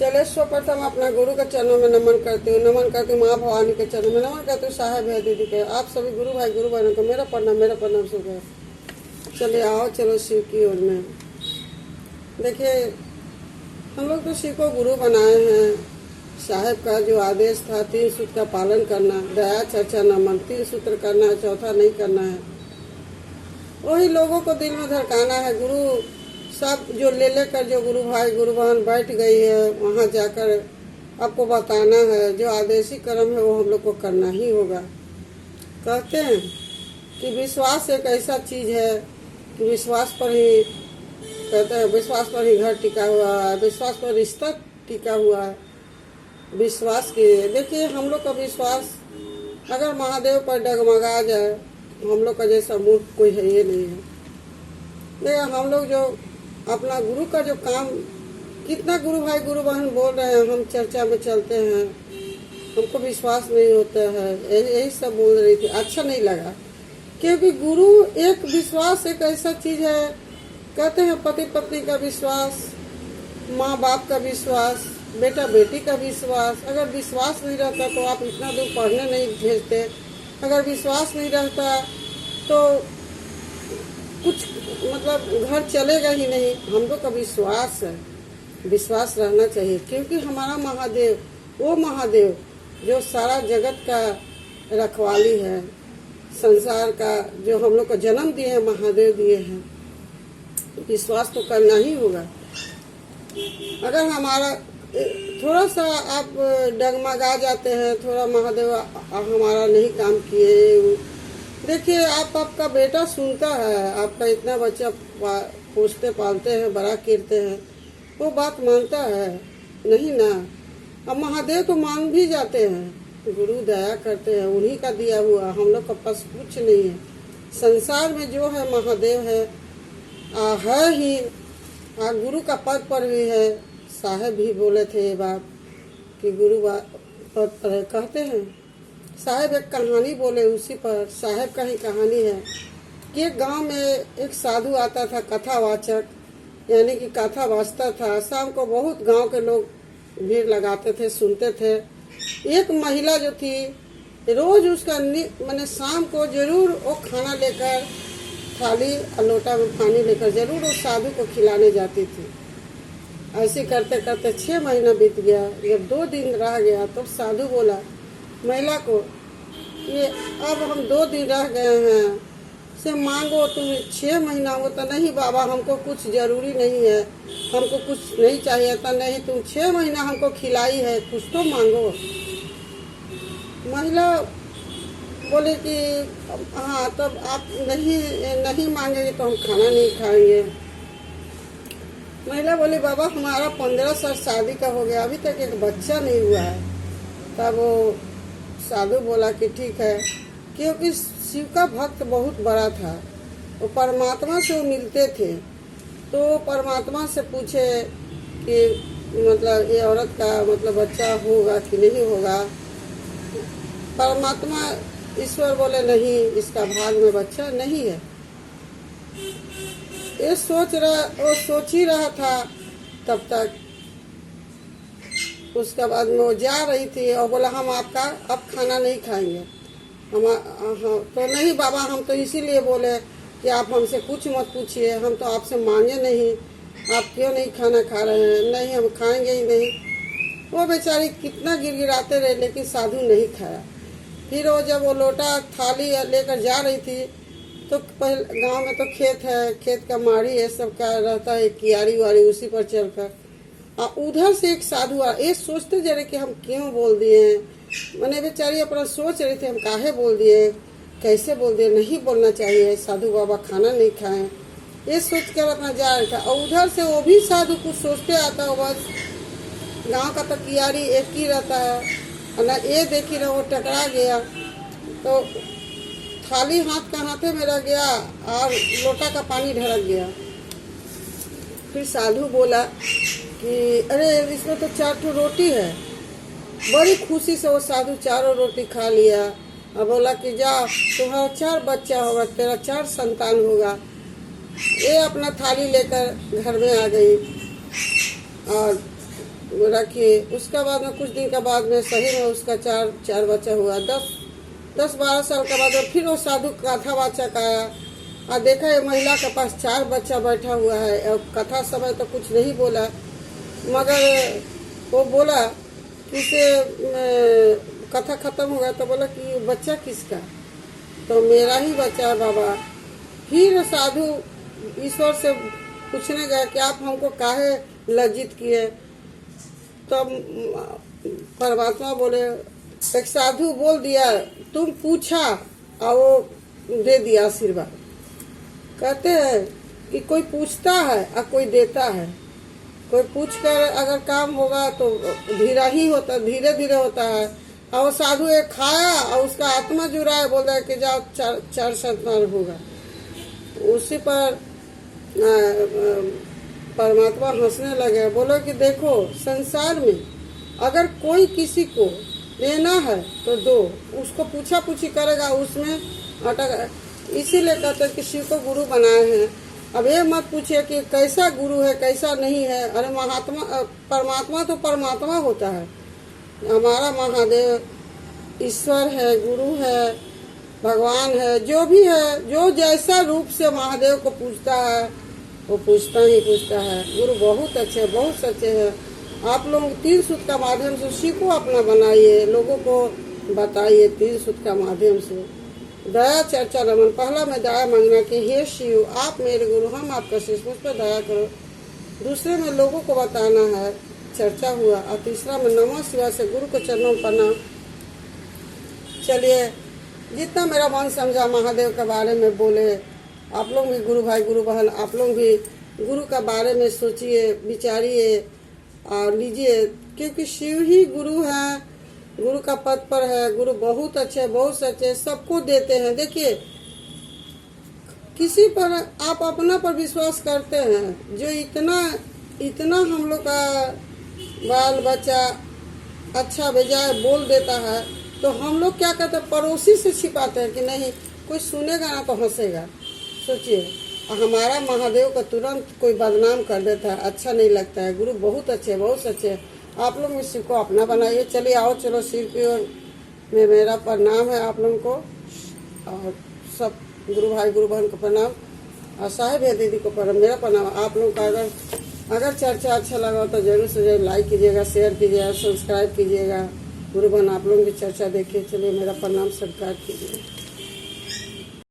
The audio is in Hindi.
चले सर्वप्रथम अपना गुरु के चरणों में नमन करती हूँ। नमन करती हूँ माँ भवानी के चरणों में नमन करती हूँ। साहेब है दीदी के, आप सभी गुरु भाई गुरु बहनों को मेरा प्रणाम शुभ है। चले आओ चलो शिव की ओर में। देखिए हम लोग तो शिव को गुरु बनाए हैं। साहेब का जो आदेश था 3 सूत्र का पालन करना, दया चर्चा नमन, 3 सूत्र करना है, चौथा नहीं करना है। वही लोगों को दिल में धड़काना है। गुरु सब जो लेकर जो गुरु भाई गुरु बहन बैठ गई है, वहाँ जाकर आपको बताना है जो आदेशी कर्म है वो हम लोग को करना ही होगा। कहते हैं कि विश्वास एक ऐसा चीज है कि विश्वास पर ही, कहते हैं विश्वास पर ही घर टिका हुआ है, विश्वास पर रिश्ता टिका हुआ है। विश्वास की देखिए हम लोग का विश्वास अगर महादेव पर डगमगा जाए, हम लोग का जैसा मूर्ख कोई है ये नहीं है। देखिए हम लोग जो अपना गुरु का जो काम, कितना गुरु भाई गुरु बहन बोल रहे हैं, हम चर्चा में चलते हैं, हमको विश्वास नहीं होता है, यही सब बोल रही थी। अच्छा नहीं लगा क्योंकि गुरु एक विश्वास एक ऐसा चीज है। कहते हैं पति पत्नी का विश्वास, माँ बाप का विश्वास, बेटा बेटी का विश्वास। अगर विश्वास नहीं रहता तो आप इतना दूर पढ़ने नहीं भेजते। अगर विश्वास नहीं रहता तो कुछ मतलब घर चलेगा ही नहीं। हम लोग का विश्वास है, विश्वास रहना चाहिए क्योंकि हमारा महादेव, वो महादेव जो सारा जगत का रखवाली है, संसार का जो हम लोग को जन्म दिए हैं, महादेव दिए हैं। विश्वास तो करना ही होगा। अगर हमारा थोड़ा सा आप डगमगा जाते हैं, थोड़ा महादेव हमारा नहीं काम किए, देखिए आपका बेटा सुनता है, आपका इतना बच्चा पोसते पालते हैं, बड़ा करते हैं, वो बात मानता है नहीं ना। अब महादेव तो मान भी जाते हैं, गुरु दया करते हैं, उन्हीं का दिया हुआ, हम लोग का पास कुछ नहीं है। संसार में जो है महादेव है ही, गुरु का पद पर भी है। साहेब भी बोले थे ये बात कि गुरु पद पर कहते हैं। साहेब एक कहानी बोले, उसी पर साहेब का ही कहानी है कि एक गांव में एक साधु आता था, कथावाचक, यानी कि कथा वाचता था। शाम को बहुत गांव के लोग भीड़ लगाते थे, सुनते थे। एक महिला जो थी रोज उसका मैंने शाम को जरूर वो खाना लेकर, थाली और लोटा में पानी लेकर जरूर उस साधु को खिलाने जाती थी। ऐसे करते करते 6 महीना बीत गया। जब 2 दिन रह गया तो साधु बोला महिला को कि अब हम 2 दिन रह गए हैं, से मांगो, तुम 6 महीना हो तो नहीं बाबा, हमको कुछ जरूरी नहीं है, हमको कुछ नहीं चाहिए तो नहीं, तुम 6 महीना हमको खिलाई है, कुछ तो मांगो। महिला बोले कि हाँ तब आप नहीं मांगेंगे तो हम खाना नहीं खाएंगे। महिला बोली बाबा हमारा 15 साल शादी का हो गया, अभी तक एक बच्चा नहीं हुआ है। तब वो साधु बोला कि ठीक है, क्योंकि शिव का भक्त बहुत बड़ा था, वो परमात्मा से वो मिलते थे। तो परमात्मा से पूछे कि मतलब ये औरत का मतलब बच्चा होगा कि नहीं होगा। परमात्मा ईश्वर बोले नहीं, इसका भाग में बच्चा नहीं है। ये सोच ही रहा था। तब तक उसके बाद में वो जा रही थी और बोला हम आपका अब खाना नहीं खाएंगे। तो नहीं बाबा, हम तो इसीलिए बोले कि आप हमसे कुछ मत पूछिए, हम तो आपसे मांगे नहीं, आप क्यों नहीं खाना खा रहे हैं। नहीं हम खाएंगे ही नहीं। वो बेचारी कितना गिड़गिड़ाते रहे लेकिन साधु नहीं खाया। फिर वो जब वो लोटा थाली लेकर जा रही थी तो पहले गांव में तो खेत है, खेत का माड़ी है, सब का रहता है, कियारी वारी, उसी पर चलकर उधर से एक साधु आ। ये सोचते जरे कि हम क्यों बोल दिए, मैंने बेचारी अपना सोच रही थी हम काहे बोल दिए, कैसे बोल दिए, नहीं बोलना चाहिए, साधु बाबा खाना नहीं खाएं, ये सोच कर अपना जा रहा था। और उधर से वो भी साधु कुछ सोचते आता हो, बस गांव का तो कियारी एक ही रहता है ना, ये देखी रहा वो टकरा गया तो थाली हाथे में रह गया और लोटा का पानी ढड़क गया। फिर साधु बोला कि अरे इसमें तो 4 रोटी है। बड़ी खुशी से वो साधु 4 रोटी खा लिया और बोला कि जा तुम्हारा 4 बच्चा होगा, तेरा 4 संतान होगा। ये अपना थाली लेकर घर में आ गई और रखिए। उसका बाद में कुछ दिन के बाद में सही में उसका चार बच्चा हुआ। 10-12 साल के बाद फिर वो साधु कथावाचक आया और देखा ये महिला के पास 4 बच्चा बैठा हुआ है। और कथा समय तो कुछ नहीं बोला, मगर वो बोला कि इसे कथा खत्म हो गया तो बोला कि बच्चा किसका, तो मेरा ही बच्चा है बाबा। फिर साधु ईश्वर से पूछने गए कि आप हमको काहे लज्जित किए, तो परमात्मा बोले, एक साधु बोल दिया तुम पूछा और वो दे दिया आशीर्वाद। कहते हैं कि कोई पूछता है और कोई देता है। कोई पूछ कर अगर काम होगा तो धीरे धीरे होता है। और वो साधु एक खाया और उसका आत्मा जुड़ा है, बोल रहा है कि जाओ 4 संतान होगा। उसी पर परमात्मा हंसने लगे, बोलो कि देखो संसार में अगर कोई किसी को देना है तो दो, उसको पूछा पूछी करेगा उसमें अटक। इसीलिए कहते हैं कि शिव को गुरु बनाए हैं। अब ये मत पूछिए कि कैसा गुरु है कैसा नहीं है। अरे परमात्मा तो परमात्मा होता है। हमारा महादेव ईश्वर है, गुरु है, भगवान है, जो भी है, जो जैसा रूप से महादेव को पूजता है वो पूछता है। गुरु बहुत अच्छे, बहुत सच्चे हैं। आप लोग 3 सूत्र का माध्यम से शिव को अपना बनाइए, लोगों को बताइए 3 सूत्र का माध्यम से। दया चर्चा रमन। पहला में दया मांगना कि हे शिव आप मेरे गुरु, हम आपका शिष्य, मुझ पर दया करो। दूसरे में लोगों को बताना है, चर्चा हुआ। और तीसरा में नमः शिवाय से गुरु को चरणों में प्रणाम। चलिए जितना मेरा मन समझा महादेव के बारे में बोले। आप लोग भी गुरु भाई गुरु बहन, आप लोग भी गुरु का बारे में सोचिए, विचारिए और लीजिए, क्योंकि शिव ही गुरु है, गुरु का पद पर है। गुरु बहुत अच्छे, बहुत सच्चे, सबको देते हैं। देखिए किसी पर आप अपना पर विश्वास करते हैं, जो इतना हम लोग का बाल बच्चा अच्छा बेजाय बोल देता है, तो हम लोग क्या करते हैं, पड़ोसी से छिपाते हैं कि नहीं कोई सुनेगा ना तो हंसेगा। सोचिए, हमारा महादेव का तुरंत कोई बदनाम कर देता है, अच्छा नहीं लगता है। गुरु बहुत अच्छे, बहुत सच्चे। आप लोग इस शिव को अपना बनाइए। चलिए आओ चलो शिव की ओर में मेरा प्रणाम है आप लोगों को, और सब गुरु भाई गुरु बहन को प्रणाम, और साहेब है दीदी को प्रणाम, मेरा प्रणाम। आप लोग का अगर चर्चा अच्छा लगा तो जरूर से जरूर लाइक कीजिएगा, शेयर कीजिएगा, सब्सक्राइब कीजिएगा। गुरु बहन आप लोग की चर्चा देखिए। चलिए मेरा प्रणाम स्वीकार कीजिए।